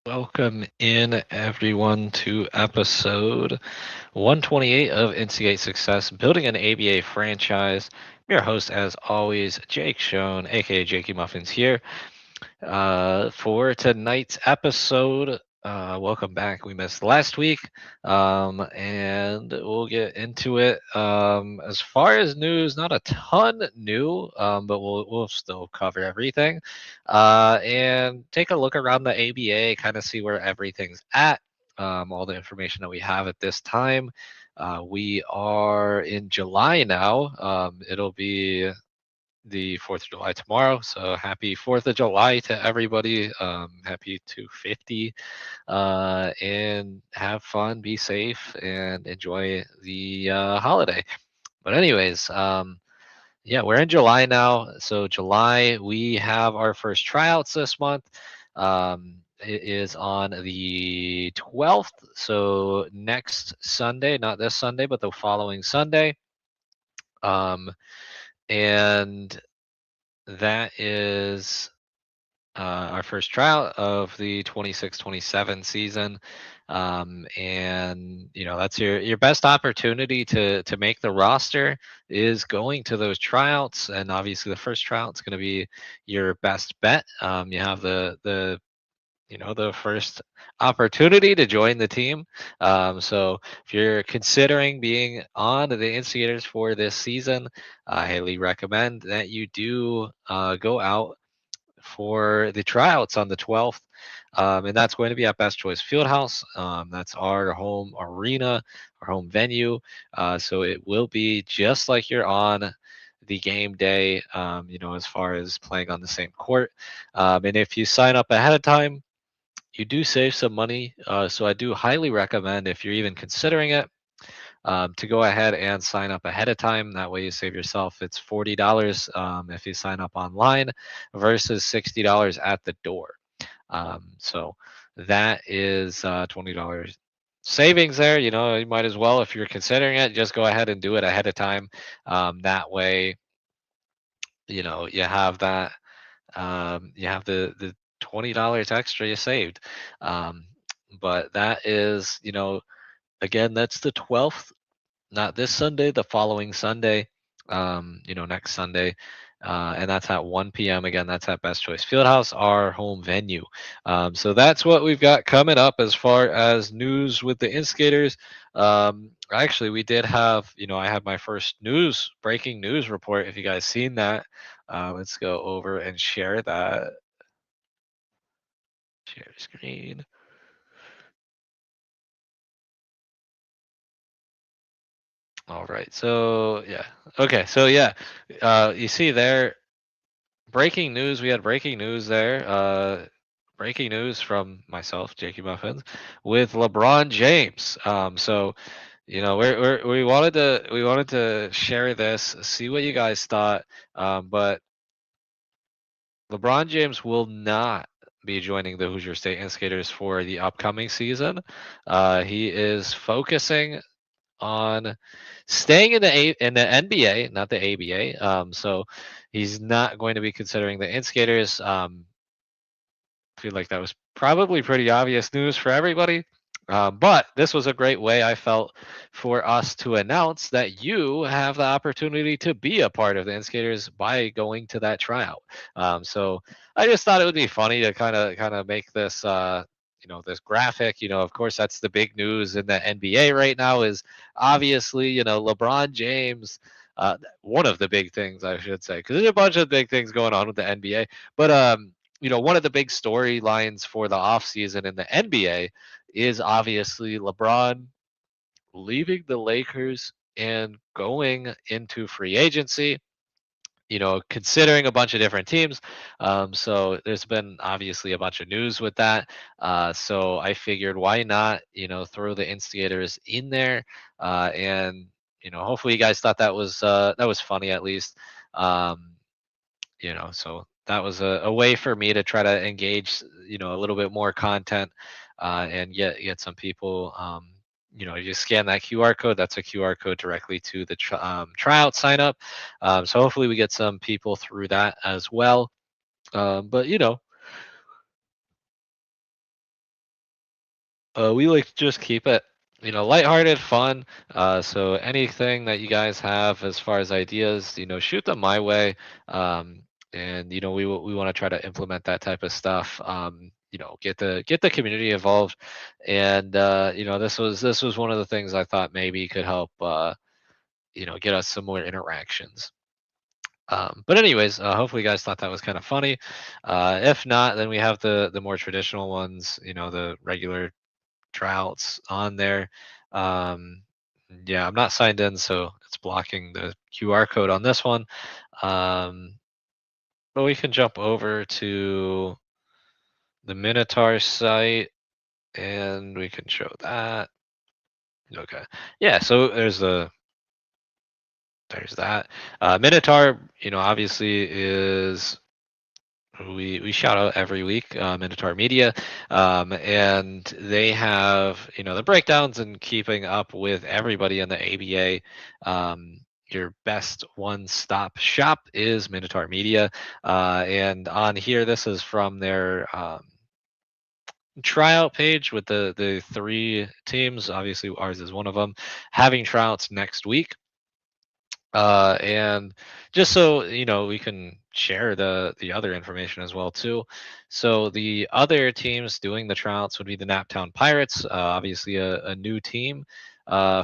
Welcome in everyone to episode 128 of Instigate Success, building an ABA franchise. I'm your host, as always, Jake Schoen, aka Jakey Muffins, here for tonight's episode. Welcome back. We missed last week, and we'll get into it. As far as news, not a ton new, but we'll still cover everything, and take a look around the ABA, kind of see where everything's at. All the information that we have at this time. We are in July now. It'll be the 4th of July tomorrow. So happy 4th of July to everybody. Happy 250. And have fun, be safe, and enjoy the holiday. But, anyways, yeah, we're in July now. So, July, we have our first tryouts this month. It is on the 12th. So, next Sunday, not this Sunday, but the following Sunday. Um, and that is our first tryout of the 26-27 season. And that's your best opportunity to make the roster is going to those tryouts. And obviously the first tryout is going to be your best bet. You have the first opportunity to join the team. So if you're considering being on the instigators for this season, I highly recommend that you do go out for the tryouts on the 12th. And that's going to be at Best Choice Fieldhouse. That's our home arena, our home venue. So it will be just like you're on the game day, as far as playing on the same court. And if you sign up ahead of time, you do save some money. So I do highly recommend, if you're even considering it, to go ahead and sign up ahead of time. That way you save yourself. It's $40 if you sign up online versus $60 at the door. So that is $20 savings there. You might as well, if you're considering it, just go ahead and do it ahead of time. That way, you have that. You have the $20 extra you saved. Um, but that is, again, that's the 12th, not this Sunday, the following Sunday, next Sunday. And that's at 1 p.m. Again, that's at Best Choice Fieldhouse, our home venue. So that's what we've got coming up as far as news with the Instigators. Actually, we did have, I had my first breaking news report. If you guys seen that, let's go over and share that. Share screen. All right. So yeah. Okay. So yeah, you see there, breaking news. We had breaking news there. Breaking news from myself, Jakey Muffins, with LeBron James. So we wanted to share this, see what you guys thought. But LeBron James will not be joining the Hoosier State Instigators for the upcoming season. He is focusing on staying in the NBA, not the ABA. So he's not going to be considering the Instigators. I feel like that was probably pretty obvious news for everybody. But this was a great way, I felt, for us to announce that you have the opportunity to be a part of the Instigators by going to that tryout. So I just thought it would be funny to kind of make this this graphic. Of course, that's the big news in the NBA right now. Is obviously LeBron James. One of the big things, I should say, because there's a bunch of big things going on with the NBA. But one of the big storylines for the offseason in the NBA is obviously LeBron leaving the Lakers and going into free agency, considering a bunch of different teams. So there's been obviously a bunch of news with that. So I figured, why not, throw the Instigators in there, and hopefully you guys thought that was funny at least. So that was a way for me to try to engage, a little bit more content, and get some people. You scan that QR code. That's a QR code directly to the tryout sign up. So hopefully we get some people through that as well. But We like to just keep it, lighthearted, fun. So anything that you guys have as far as ideas, shoot them my way. Um, and we want to try to implement that type of stuff. Get the community involved, and this was one of the things I thought maybe could help. Get us some more interactions. But anyways, hopefully you guys thought that was kind of funny. If not, then we have the more traditional ones. The regular tryouts on there. Um, yeah, I'm not signed in, so it's blocking the QR code on this one. Um, but we can jump over to the Minotaur site and we can show that. Okay. Yeah, so there's that. Minotaur, obviously is we shout out every week, Minotaur Media, and they have the breakdowns and keeping up with everybody in the ABA. Your best one-stop shop is Minotaur Media, and on here, this is from their tryout page with the three teams. Obviously, ours is one of them. Having tryouts next week. And just so we can share the other information as well too. So the other teams doing the tryouts would be the Naptown Pirates, obviously a new team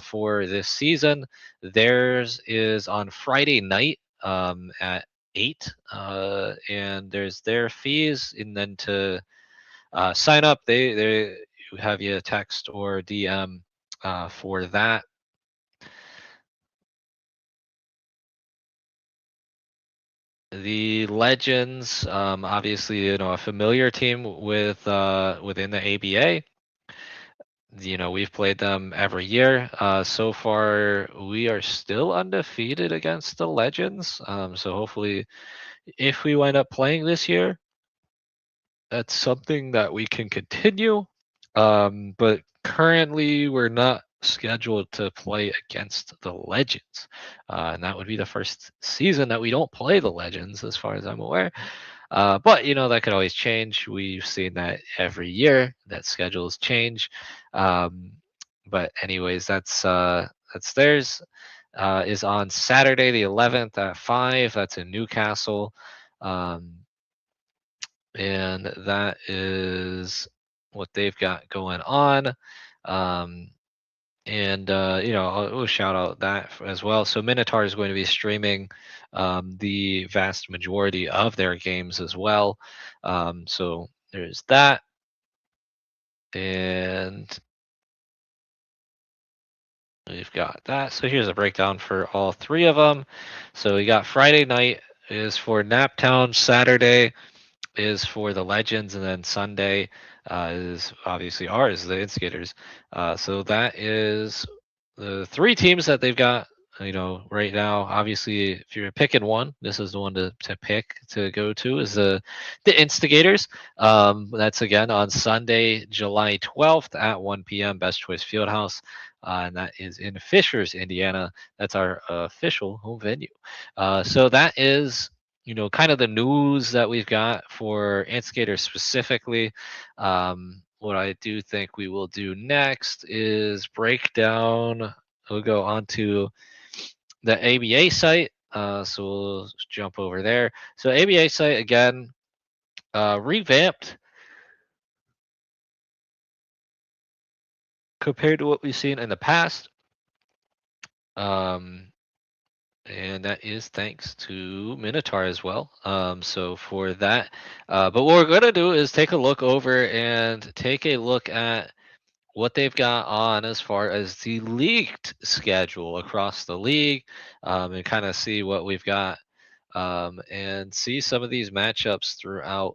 for this season. Theirs is on Friday night at 8, and there's their fees, and then to sign up, they have you text or DM for that. The Legends, obviously, a familiar team within the ABA. We've played them every year. So far, we are still undefeated against the Legends. So hopefully, if we wind up playing this year, that's something that we can continue. But currently, we're not scheduled to play against the Legends. And that would be the first season that we don't play the Legends, as far as I'm aware. But that could always change. We've seen that every year that schedules change. Um, but anyways, that's theirs. Is on Saturday the 11th at 5. That's in Newcastle. Um, and that is what they've got going on. Um, and we'll shout out that as well. So Minotaur is going to be streaming the vast majority of their games as well. So there's that, and we've got that. So here's a breakdown for all three of them. So we got Friday night is for Naptown, Saturday is for the Legends, and then Sunday is obviously ours, the Instigators. So that is the three teams that they've got. Right now, obviously, if you're picking one, this is the one to pick to go to is the Instigators. That's again on Sunday, July 12th at 1 p.m. Best Choice Fieldhouse, and that is in Fishers, Indiana. That's our official home venue. So that is kind of the news that we've got for Instigator specifically. What I do think we will do next is break down. We'll go on to the ABA site. So we'll jump over there. So ABA site again, revamped compared to what we've seen in the past. Um, and that is thanks to Minotaur as well. So for that, but what we're gonna do is take a look over and take a look at what they've got on as far as the leaked schedule across the league, and kind of see what we've got, and see some of these matchups throughout.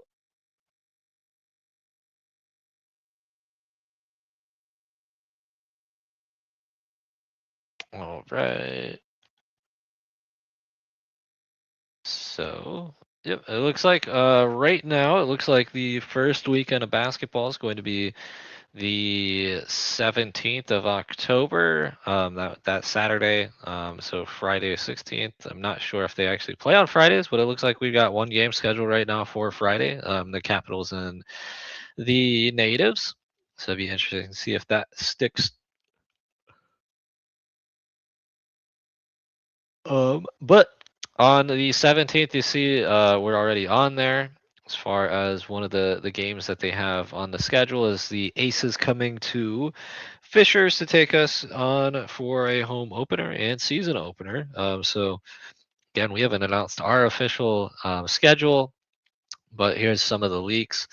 All right. So, yep, it looks like right now it looks like the first weekend of basketball is going to be the 17th of October, that Saturday. So Friday 16th. I'm not sure if they actually play on Fridays, but it looks like we've got one game scheduled right now for Friday. The Capitals and the Natives. So it'd be interesting to see if that sticks. But on the 17th, you see, we're already on there. As far as one of the games that they have on the schedule is the Aces coming to Fishers to take us on for a home opener and season opener. So again, we haven't announced our official schedule, but here's some of the leaks.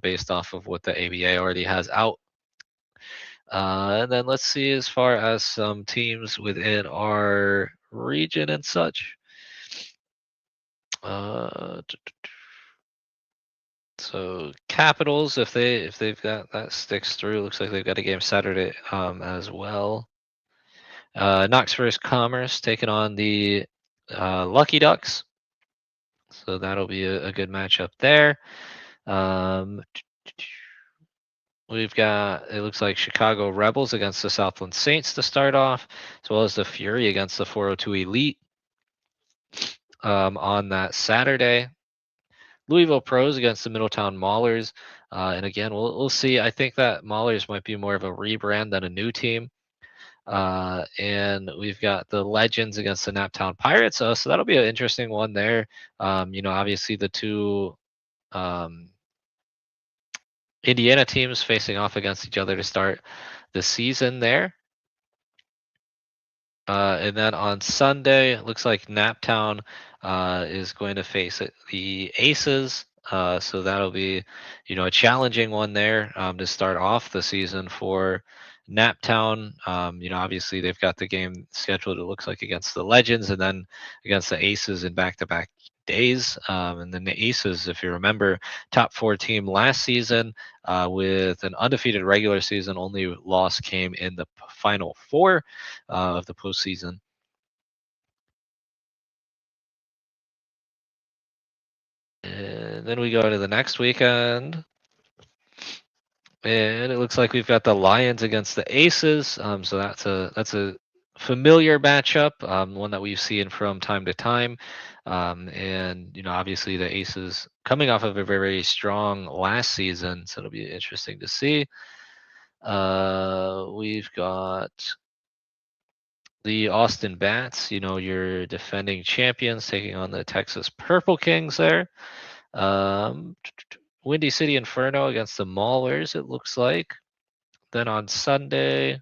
Based off of what the ABA already has out. And then let's see as far as some teams within our region and such. Uh, t- so Capitals, if they've got that sticks through, looks like they've got a game Saturday as well. Knox versus Commerce taking on the Lucky Ducks, so that'll be a good matchup there. Um, we've got, it looks like Chicago Rebels against the Southland Saints to start off, as well as the Fury against the 402 Elite on that Saturday. Louisville Pros against the Middletown Maulers. And again, we'll see. I think that Maulers might be more of a rebrand than a new team. And we've got the Legends against the Naptown Pirates. So that'll be an interesting one there. Obviously the two um, Indiana teams facing off against each other to start the season there. And then on Sunday, it looks like Naptown is going to face the Aces. So that'll be, a challenging one there to start off the season for Naptown. Obviously they've got the game scheduled, it looks like, against the Legends and then against the Aces in back-to-back days. And then the Aces, if you remember, top four team last season with an undefeated regular season. Only loss came in the final four of the postseason. And then we go to the next weekend, and it looks like we've got the Lions against the Aces. So that's a familiar matchup, one that we've seen from time to time. And obviously the Aces coming off of a very strong last season, so it'll be interesting to see. We've got the Austin Bats, your defending champions, taking on the Texas Purple Kings there. Um, Windy City Inferno against the Maulers, it looks like. Then on Sunday,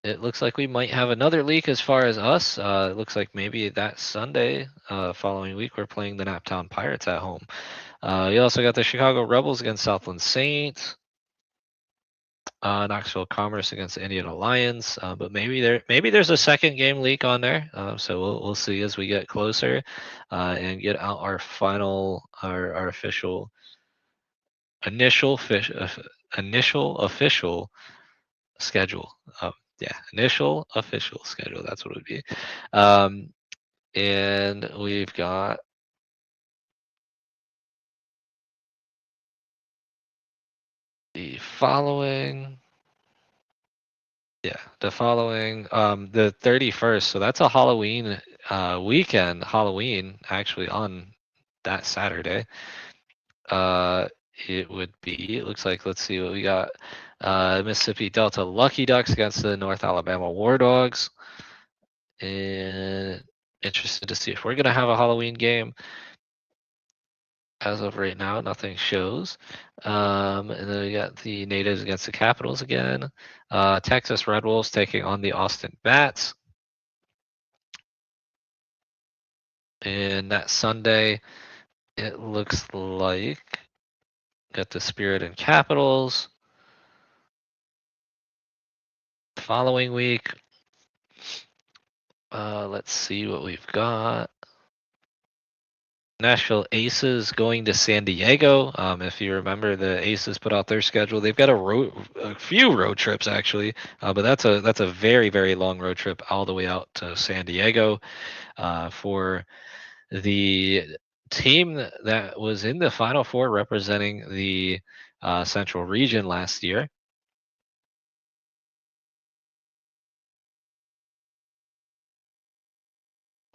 it looks like we might have another leak as far as us. It looks like maybe that Sunday, following week, we're playing the Naptown Pirates at home. You also got the Chicago Rebels against Southland Saints. Knoxville Commerce against the Indiana Lions, but maybe there's a second game leak on there. So we'll see as we get closer and get out our final our official initial official schedule. Yeah, initial official schedule. That's what it would be. And we've got the following. Yeah, the following, the 31st. So that's a Halloween weekend. Halloween actually on that Saturday. Uh, it would be. It looks like. Let's see what we got. Mississippi Delta Lucky Ducks against the North Alabama War Dogs. And interested to see if we're gonna have a Halloween game. As of right now, nothing shows. And then we got the Natives against the Capitals again. Texas Red Wolves taking on the Austin Bats. And that Sunday, it looks like got the Spirit and Capitals. Following week, let's see what we've got. Nashville Aces going to San Diego. If you remember, the Aces put out their schedule. They've got a few road trips actually, but that's a very very long road trip all the way out to San Diego for the team that was in the Final Four representing the Central Region last year.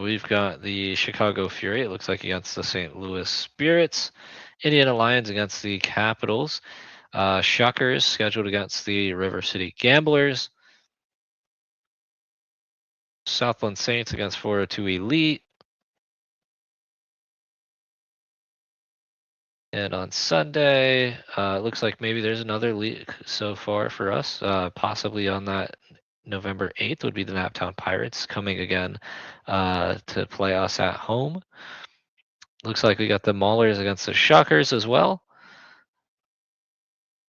We've got the Chicago Fury, it looks like against the St. Louis Spirits. Indiana Lions against the Capitals. Shuckers scheduled against the River City Gamblers. Southland Saints against 402 Elite. And on Sunday, it looks like maybe there's another league so far for us. Possibly on that November 8th would be the Naptown Pirates coming again to play us at home. Looks like we got the Maulers against the Shockers as well.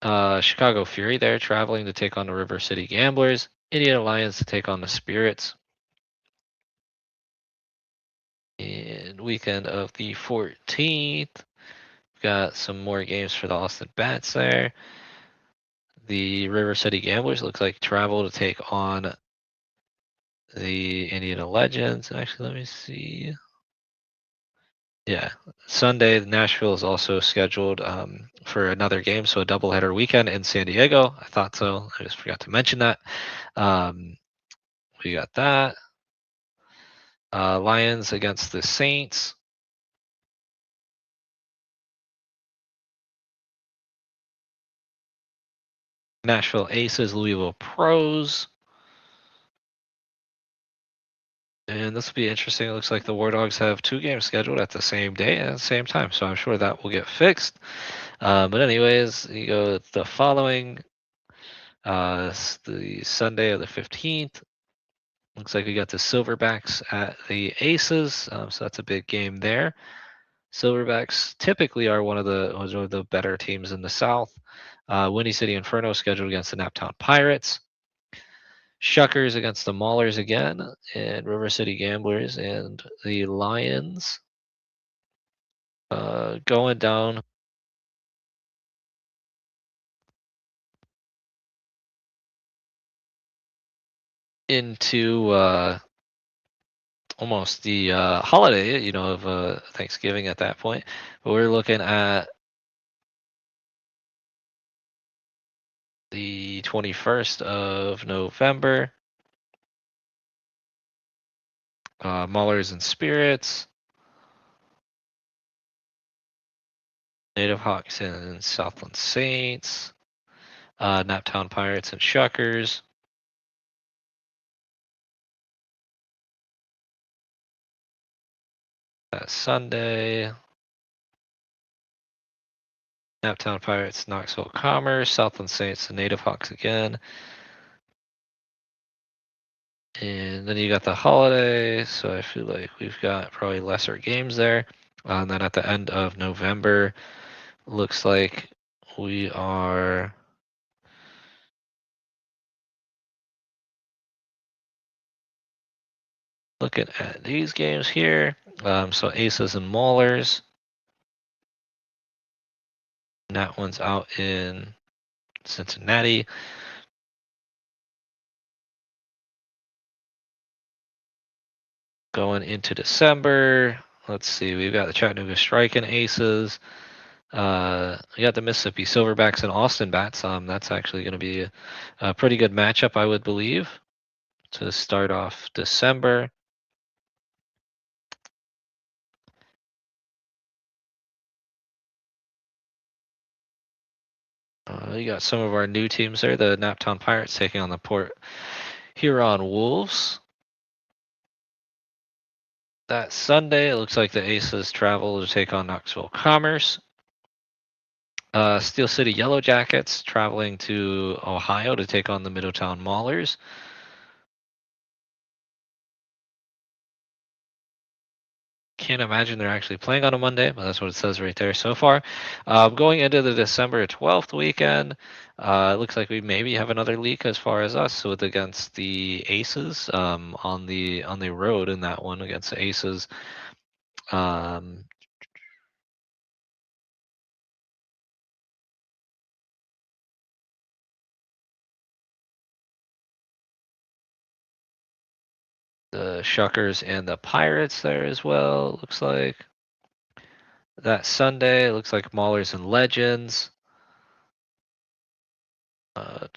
Chicago Fury there traveling to take on the River City Gamblers. Indiana Lions to take on the Spirits. And weekend of the 14th, got some more games for the Austin Bats there. The River City Gamblers looks like travel to take on the Indiana Legends. Actually, let me see. Yeah, Sunday, Nashville is also scheduled for another game, so a doubleheader weekend in San Diego. I thought so. I just forgot to mention that. Um, we got that. Lions against the Saints. Nashville Aces, Louisville Pros. And this will be interesting. It looks like the War Dogs have two games scheduled at the same day at the same time, so I'm sure that will get fixed. But anyways, you go the following, the Sunday of the 15th. Looks like we got the Silverbacks at the Aces, so that's a big game there. Silverbacks typically are one of the better teams in the South. Windy City Inferno scheduled against the Naptown Pirates. Shuckers against the Maulers again, and River City Gamblers and the Lions going down into almost the holiday, of Thanksgiving at that point. But we're looking at the 21st of November. Maulers and Spirits, Native Hawks and Southland Saints, Naptown Pirates and Shuckers. That Sunday, Naptown Pirates, Knoxville Commerce, Southland Saints, and Native Hawks again. And then you got the holiday, so I feel like we've got probably lesser games there. And then at the end of November, looks like we are looking at these games here. So Aces and Maulers. And that one's out in Cincinnati. Going into December, let's see, we've got the Chattanooga Strike and Aces. We got the Mississippi Silverbacks and Austin Bats. That's actually going to be a pretty good matchup, I would believe, to start off December. You got some of our new teams there. The Naptown Pirates taking on the Port Huron Wolves. That Sunday, it looks like the Aces travel to take on Knoxville Commerce. Steel City Yellow Jackets traveling to Ohio to take on the Middletown Maulers. Can't imagine they're actually playing on a Monday, but that's what it says right there so far. Going into the December 12th weekend, it looks like we maybe have another leak as far as us with against the Aces on the road in that one against the Aces. Um, the Shuckers and the Pirates there as well. Looks like that Sunday. Looks like Maulers and Legends. Uh,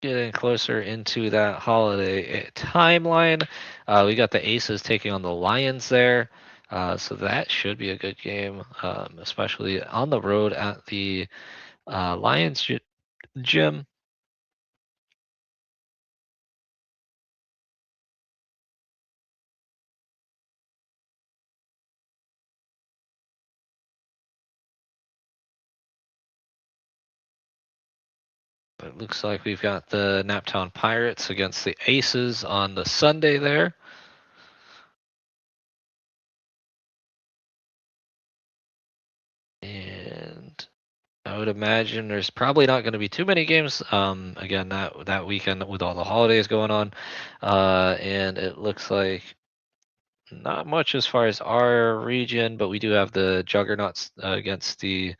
Getting closer into that holiday timeline. We got the Aces taking on the Lions there. So that should be a good game, especially on the road at the Lions gym. It looks like we've got the Naptown Pirates against the Aces on the Sunday there. And I would imagine there's probably not going to be too many games. Again, that weekend with all the holidays going on, and it looks like not much as far as our region, but we do have the Juggernauts against the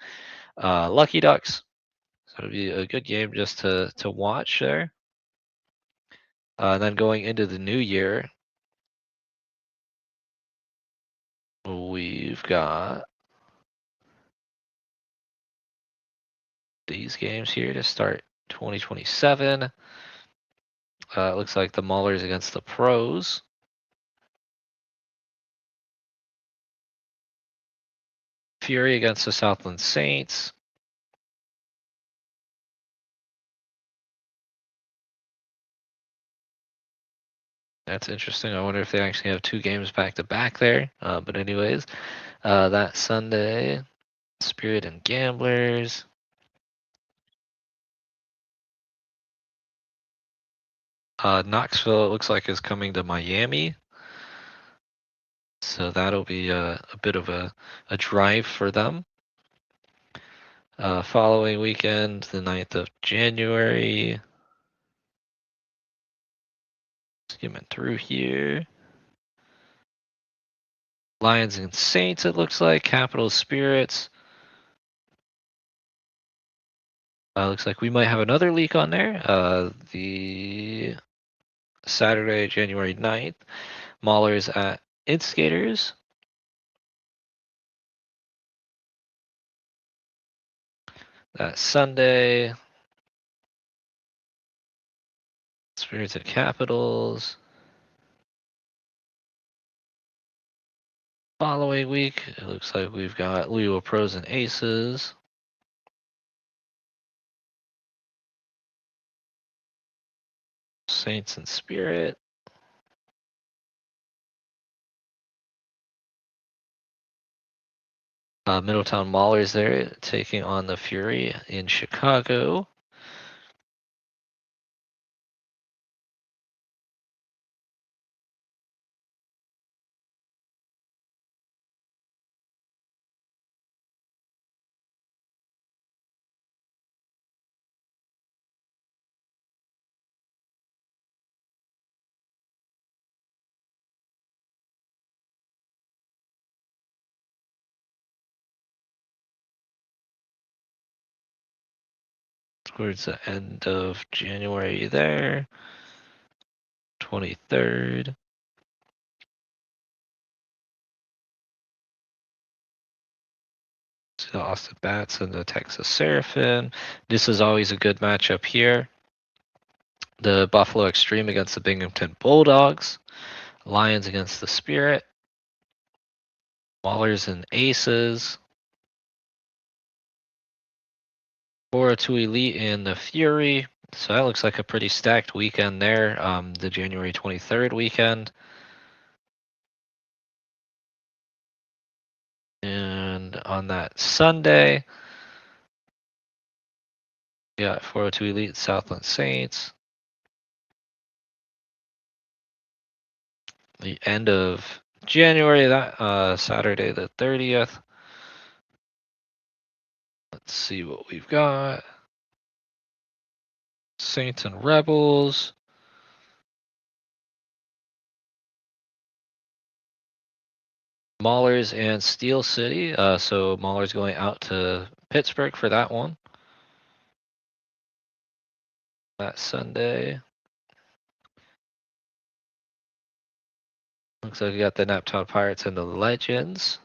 Lucky Ducks. So it'll be a good game just to watch there. Then going into the new year, we've got these games here to start 2027. It looks like the Maulers against the Pros. Fury against the Southland Saints. That's interesting. I wonder if they actually have two games back to back there. But anyways, that Sunday, Spirit and Gamblers. Knoxville, it looks like, is coming to Miami. So that'll be a bit of a drive for them. Following weekend, the 9th of January. Skimming through here. Lions and Saints, it looks like. Capital Spirits. Looks like we might have another leak on there. The Saturday, January 9th. Maulers at Instigators. That Sunday, Spirits at Capitals. Following week, it looks like we've got Leo Pros and Aces. Saints and Spirit. Middletown Maulers there taking on the Fury in Chicago. Towards the end of January there. 23rd. See the Austin Bats and the Texas Seraphim. This is always a good matchup here. The Buffalo Extreme against the Binghamton Bulldogs. Lions against the Spirit. Maulers and Aces. 402 Elite and the Fury. So that looks like a pretty stacked weekend there. The January 23rd weekend. And on that Sunday, yeah, 402 Elite, Southland Saints. The end of January, that Saturday the 30th. Let's see what we've got. Saints and Rebels. Maulers and Steel City. So Maulers going out to Pittsburgh for that one. That Sunday. Looks like we got the Naptown Pirates and the Legends.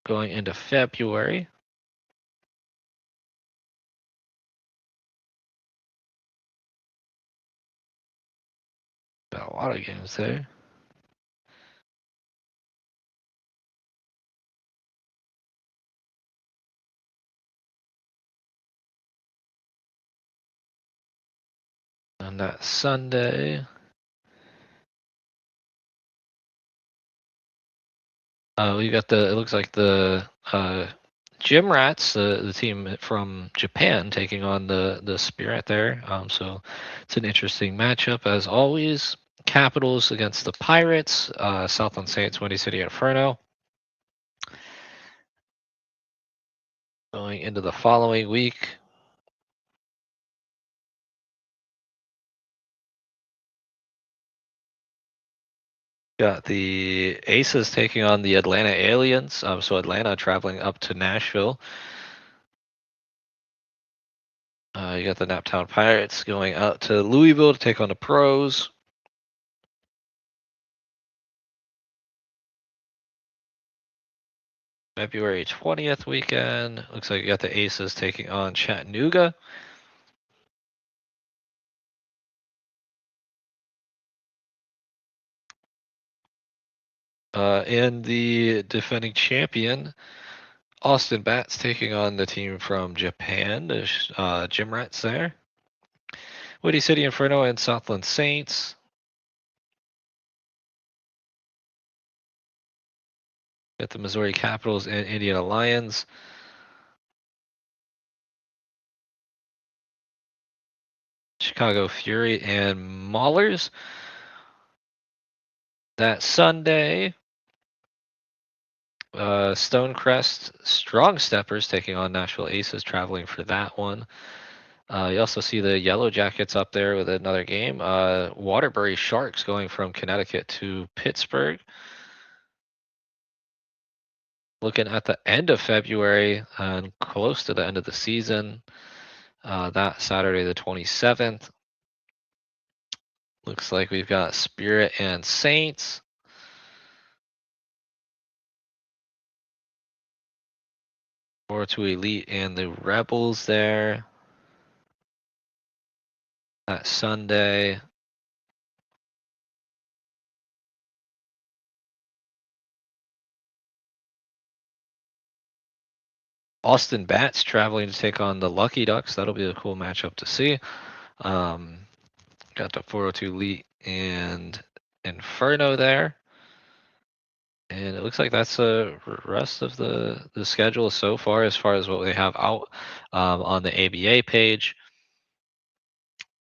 Going into February. Got a lot of games there. On that Sunday, we got the. It looks like the Gym Rats, the team from Japan, taking on the Spirit there. So it's an interesting matchup as always. Capitals against the Pirates. Southland Saints, Windy City Inferno. Going into the following week, got the Aces taking on the Atlanta Aliens. So Atlanta traveling up to Nashville. You got the Naptown Pirates going out to Louisville to take on the Pros. February 20th weekend. Looks like you got the Aces taking on Chattanooga. And the defending champion, Austin Bats, taking on the team from Japan, the Gym Rats there. Woody City Inferno and Southland Saints. Got the Missouri Capitals and Indiana Lions. Chicago Fury and Maulers. That Sunday, Stonecrest Strong Steppers taking on Nashville Aces, traveling for that one. You also see the Yellow Jackets up there with another game. Waterbury Sharks going from Connecticut to Pittsburgh. Looking at the end of February and close to the end of the season, that Saturday the 27th. Looks like we've got Spirit and Saints. Or to Elite and the Rebels there. That Sunday. Austin Bats traveling to take on the Lucky Ducks. That'll be a cool matchup to see. Got the 402 Elite and Inferno there. And it looks like that's the rest of the schedule so far as what they have out on the ABA page.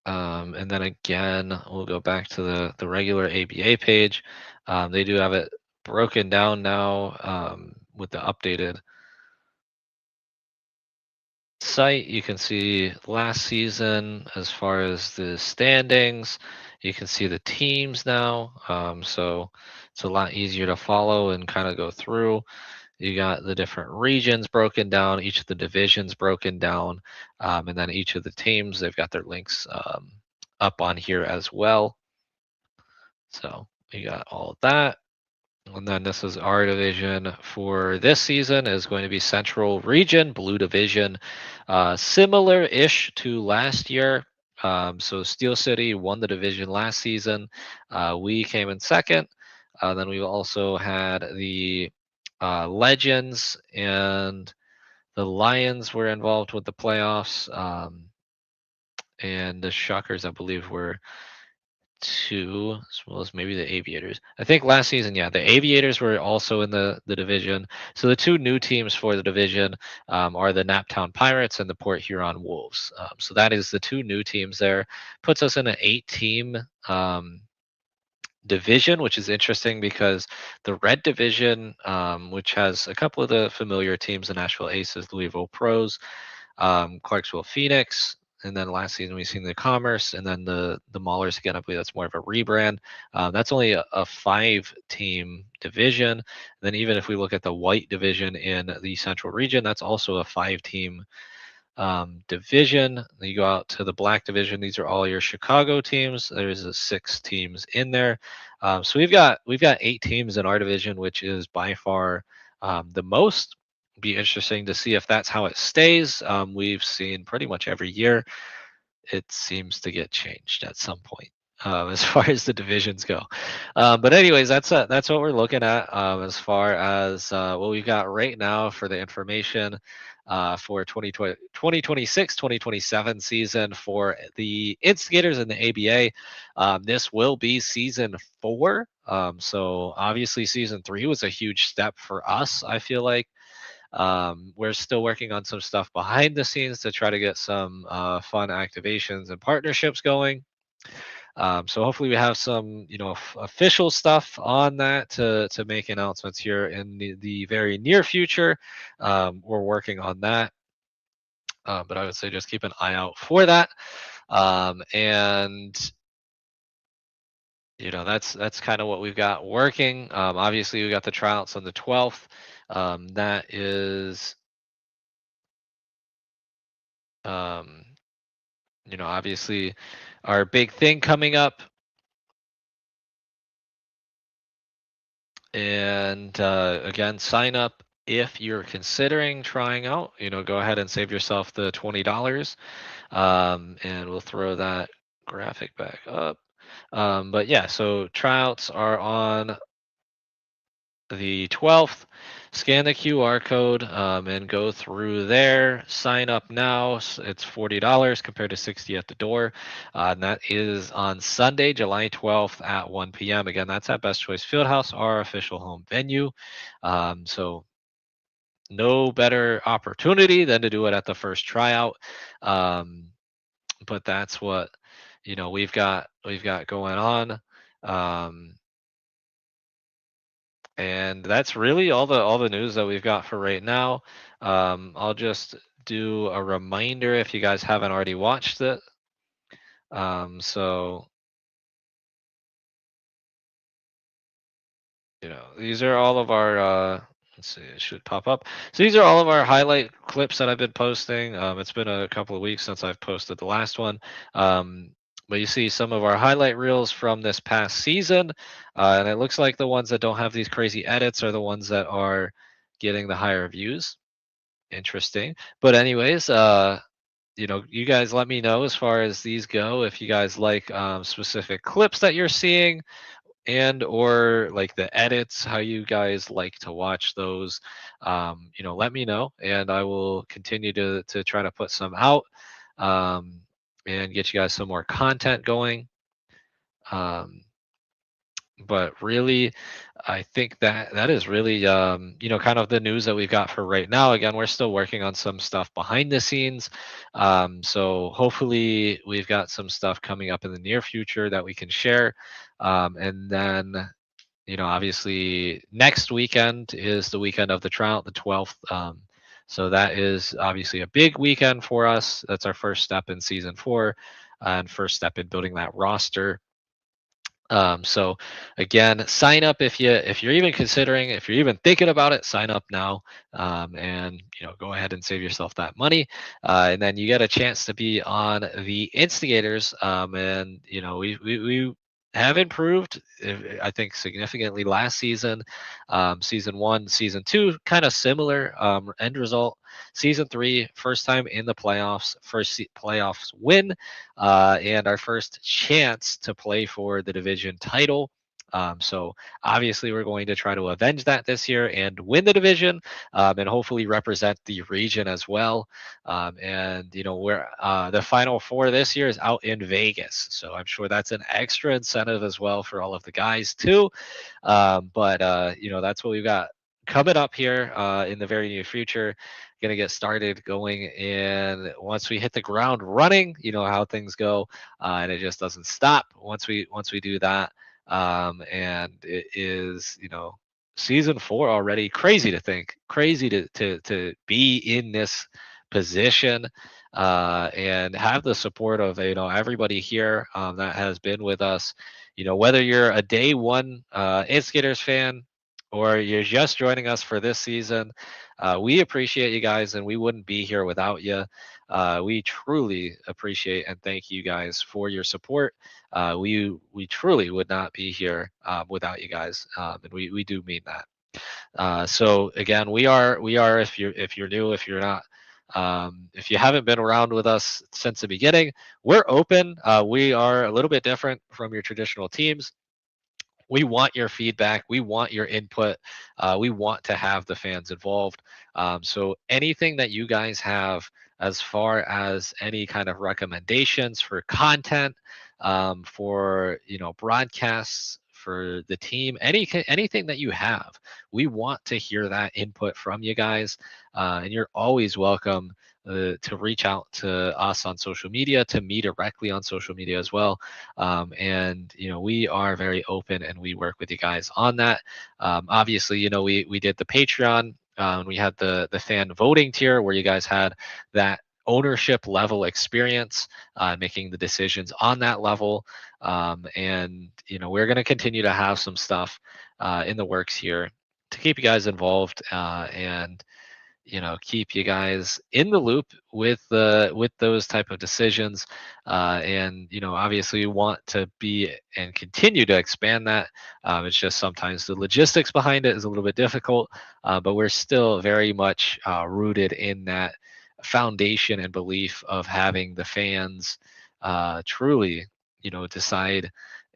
And then again, we'll go back to the regular ABA page. They do have it broken down now with the updated site. You can see last season as far as the standings. You can see the teams now. So it's a lot easier to follow and kind of go through. You got the different regions broken down, each of the divisions broken down, and then each of the teams, they've got their links up on here as well. So we got all of that. And then this is our division for this season is going to be Central Region, Blue Division, similar-ish to last year. So Steel City won the division last season. We came in second. Then we also had the Legends and the Lions were involved with the playoffs. And the Shockers, I believe, were two, as well as maybe the Aviators. I think last season, yeah, the Aviators were also in the division. So the two new teams for the division are the Naptown Pirates and the Port Huron Wolves. So that is the two new teams there. Puts us in an 8-team division, which is interesting because the Red Division, which has a couple of the familiar teams, the Nashville Aces, Louisville Pros, Clarksville Phoenix, and then last season we've seen the Commerce, and then the Maulers again. I believe that's more of a rebrand. That's only a 5-team division. And then even if we look at the White Division in the Central Region, that's also a 5-team division. Then you go out to the Black Division. These are all your Chicago teams. There's 6 teams in there. So we've got 8 teams in our division, which is by far the most. Be interesting to see if that's how it stays. We've seen pretty much every year it seems to get changed at some point. as far as the divisions go. But anyways, that's what we're looking at as far as what we've got right now for the information for 2027 season for the Instigators and the ABA. This will be season 4. So obviously season 3 was a huge step for us, I feel like. We're still working on some stuff behind the scenes to try to get some fun activations and partnerships going. So hopefully we have some, official stuff on that to make announcements here in the very near future. We're working on that, but I would say just keep an eye out for that. And that's kind of what we've got working. Obviously, we got the tryouts on the 12th. That is, um, obviously our big thing coming up. And again, sign up if you're considering trying out. Go ahead and save yourself the $20. And we'll throw that graphic back up. But yeah, so tryouts are on the 12th. Scan the QR code and go through there. Sign up now. It's $40 compared to 60 at the door. And that is on Sunday, July 12th at 1 p.m. Again, that's at Best Choice Fieldhouse, our official home venue. So no better opportunity than to do it at the first tryout. But that's what we've got going on. Um, and that's really all the news that we've got for right now. I'll just do a reminder if you guys haven't already watched it. So these are all of our let's see, it should pop up. So these are all of our highlight clips that I've been posting. It's been a couple of weeks since I've posted the last one. But you see some of our highlight reels from this past season, and it looks like the ones that don't have these crazy edits are the ones that are getting the higher views. Interesting. But anyways, you guys let me know as far as these go if you guys like specific clips that you're seeing and or like the edits, how you guys like to watch those. Let me know and I will continue to try to put some out um, and get you guys some more content going. Um, but really, I think that is really kind of the news that we've got for right now. Again, we're still working on some stuff behind the scenes, so hopefully we've got some stuff coming up in the near future that we can share. And then obviously next weekend is the weekend of the tryout, the 12th. So that is obviously a big weekend for us. That's our first step in season 4 and first step in building that roster. So again, sign up if you're even considering, if you're even thinking about it, sign up now, and go ahead and save yourself that money, and then you get a chance to be on the Instigators. And we have improved, I think, significantly last season. Season 1, season 2, kind of similar end result. Season 3, first time in the playoffs, playoffs win, and our first chance to play for the division title. So obviously, we're going to try to avenge that this year and win the division, and hopefully represent the region as well. And we're the Final Four this year is out in Vegas, so I'm sure that's an extra incentive as well for all of the guys too. But that's what we've got coming up here in the very near future. Going to get started going, and once we hit the ground running, you know how things go, and it just doesn't stop once we do that. And it is season 4 already. Crazy to think, crazy to be in this position, and have the support of everybody here that has been with us. Whether you're a day one Instigators fan or you're just joining us for this season, we appreciate you guys, and we wouldn't be here without you. We truly appreciate and thank you guys for your support. We truly would not be here without you guys, and we do mean that. So again, we are if you're new, if you're not If you haven't been around with us since the beginning, we're open. We are a little bit different from your traditional teams. We want your feedback. We want your input. We want to have the fans involved. So anything that you guys have as far as any kind of recommendations for content, for broadcasts for the team, anything that you have, we want to hear that input from you guys. And you're always welcome to reach out to us on social media, to me directly on social media as well. And we are very open and we work with you guys on that. Obviously, we did the Patreon. And we had the fan voting tier where you guys had that ownership level experience, making the decisions on that level. And we're going to continue to have some stuff in the works here to keep you guys involved, and keep you guys in the loop with those type of decisions. And obviously we want to be and continue to expand that. It's just sometimes the logistics behind it is a little bit difficult, but we're still very much rooted in that foundation and belief of having the fans truly decide,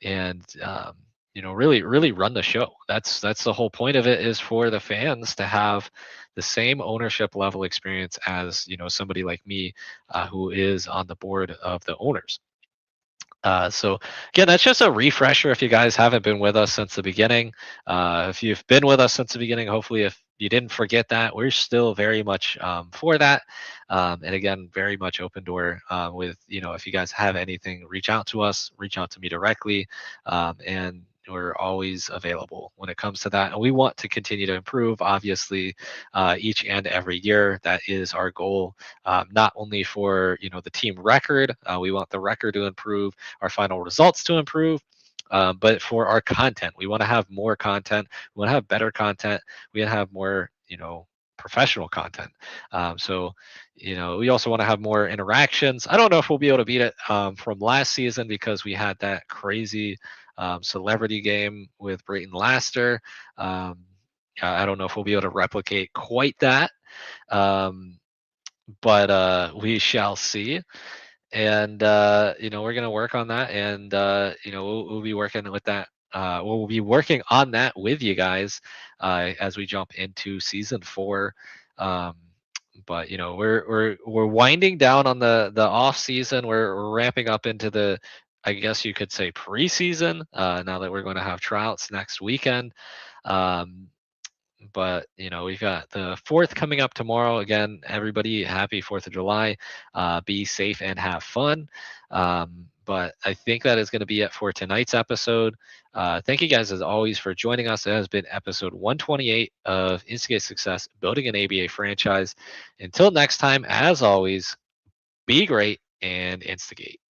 and really run the show. That's the whole point of it, is for the fans to have the same ownership level experience as somebody like me, who is on the board of the owners. So again, that's just a refresher if you guys haven't been with us since the beginning. If you've been with us since the beginning, hopefully if you didn't forget that, we're still very much for that. And again, very much open door, with, if you guys have anything, reach out to us, reach out to me directly. And we're always available when it comes to that. And we want to continue to improve, obviously, each and every year. That is our goal, not only for, the team record. We want the record to improve, our final results to improve, but for our content. We want to have more content. We want to have better content. We want to have more, professional content. So, we also want to have more interactions. I don't know if we'll be able to beat it from last season, because we had that crazy celebrity game with Brayton Laster. I don't know if we'll be able to replicate quite that, um, but we shall see. And we're going to work on that, and we'll be working with that. We'll be working on that with you guys as we jump into season 4. um, but we're winding down on the off season. We're ramping up into the, I guess you could say, preseason, now that we're going to have tryouts next weekend. um, but we've got the 4th coming up tomorrow. Again, everybody, happy 4th of July. Be safe and have fun. But I think that is going to be it for tonight's episode. Thank you guys as always for joining us. It has been episode 128 of Instigate Success, building an ABA franchise. Until next time, as always, be great and instigate.